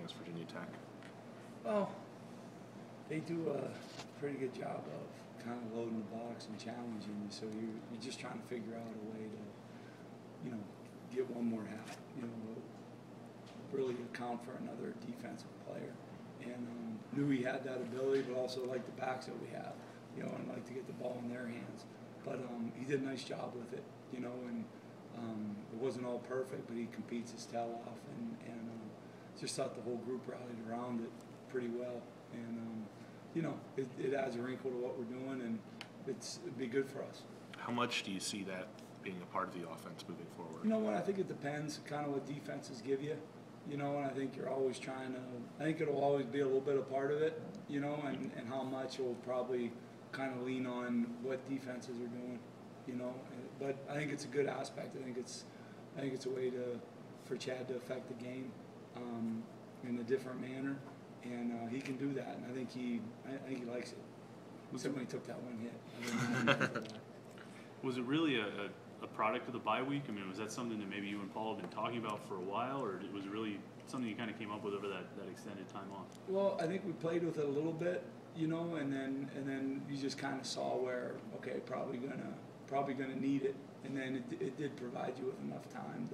against Virginia Tech? Well, they do a pretty good job of kind of loading the box and challenging you. So you're just trying to figure out a way to, get one more half. Really account for another defensive player. And knew he had that ability, but also liked the backs that we have, and like to get the ball in their hands. But he did a nice job with it, and it wasn't all perfect, but he competes his tail off, and just thought the whole group rallied around it pretty well. And, it adds a wrinkle to what we're doing, and it'd be good for us. How much do you see that being a part of the offense moving forward? You know what, I think it depends kind of what defenses give you. And I think you're always trying to, I think it'll always be a little bit a part of it, and how much will probably kind of lean on what defenses are doing, But I think it's a good aspect. I think it's a way for Chad to affect the game in a different manner, and he can do that. And I think he likes it. Except when he took that one hit. Was it really a product of the bye week? I mean, was that something that maybe you and Paul have been talking about for a while, or it was really something you kind of came up with over that extended time off? Well, I think we played with it a little bit, and then you just kind of saw where, okay, probably gonna need it, and then it did provide you with enough time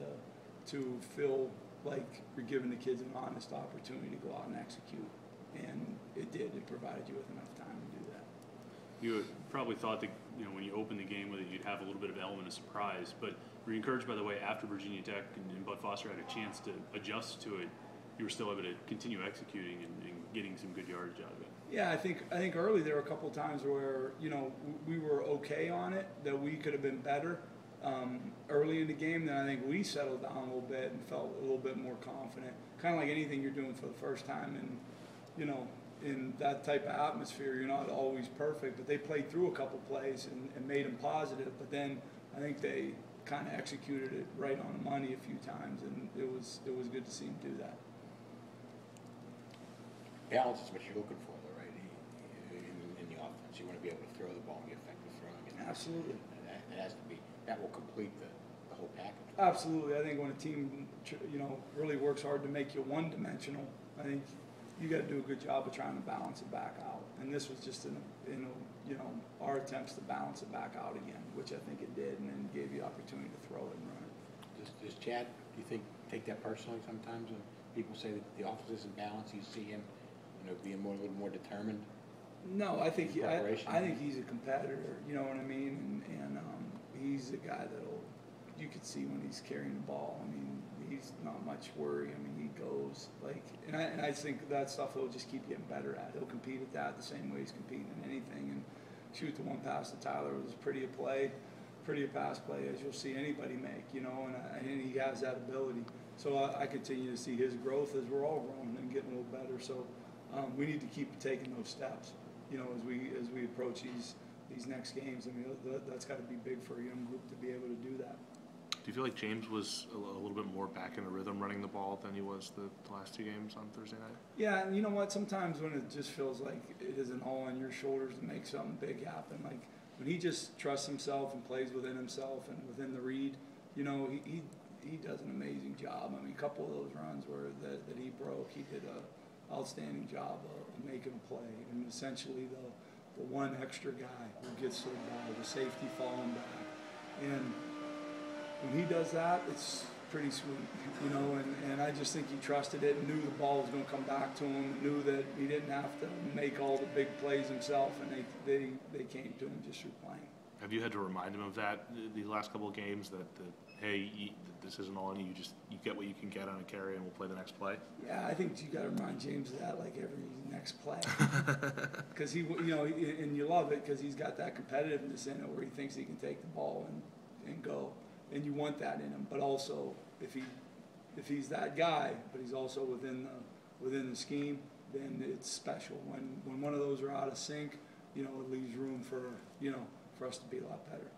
to feel like you're giving the kids an honest opportunity to go out and execute, and it did. It provided you with enough time to do that. You probably thought that when you opened the game with it, you'd have a little bit of element of surprise, but were you encouraged by the way after Virginia Tech and Bud Foster had a chance to adjust to it, you were still able to continue executing and getting some good yardage out of it? Yeah, I think early there were a couple of times where we were okay on it, that we could have been better early in the game. Then I think we settled down a little bit and felt a little bit more confident. Kind of like anything you're doing for the first time, and in that type of atmosphere, you're not always perfect, but they played through a couple plays and made them positive. But then I think they kind of executed it right on the money a few times, and it was good to see them do that. Balance is what you're looking for, though, right? In the offense, you want to be able to throw the ball and be effective throwing it. Absolutely. That has to be. That will complete the whole package. Absolutely. I think when a team, really works hard to make you one-dimensional, I think you got to do a good job of trying to balance it back out. And this was just our attempts to balance it back out again, which I think it did, and then gave you the opportunity to throw it and run it. Does Chad, do you think, take that personally sometimes when people say that the offense isn't balanced? You see him, being a little more determined. No, I think I think he's a competitor. You know what I mean? And he's a guy you could see when he's carrying the ball. I mean, he's not much worry. I mean, he goes and I think that stuff he'll just keep getting better at. He'll compete at that the same way he's competing in anything. And shoot, the one pass to Tyler was pretty a pass play as you'll see anybody make. And he has that ability. So I continue to see his growth as we're all growing and getting a little better. So we need to keep taking those steps. As we approach these next games. I mean, that's got to be big for a young group to be able to do that. Do you feel like James was a little bit more back in the rhythm running the ball than he was the last two games on Thursday night? Yeah, and you know what? Sometimes when it just feels like it isn't all on your shoulders to make something big happen, like when he just trusts himself and plays within himself and within the read, he does an amazing job. I mean, a couple of those runs that he broke, he did an outstanding job of making a play. And essentially the one extra guy who gets to the ball, the safety falling back. And when he does that, it's pretty sweet, and I just think he trusted it and knew the ball was going to come back to him, knew that he didn't have to make all the big plays himself, and they came to him just through playing. Have you had to remind him of that these last couple of games, that hey, this isn't all on you, you get what you can get on a carry and we'll play the next play? Yeah, I think you got to remind James of that like every next play. Because he, and you love it because he's got that competitiveness in it where he thinks he can take the ball and go. And you want that in him, but also if he's that guy, but he's also within the scheme, then it's special. When one of those are out of sync, it leaves room for us to be a lot better.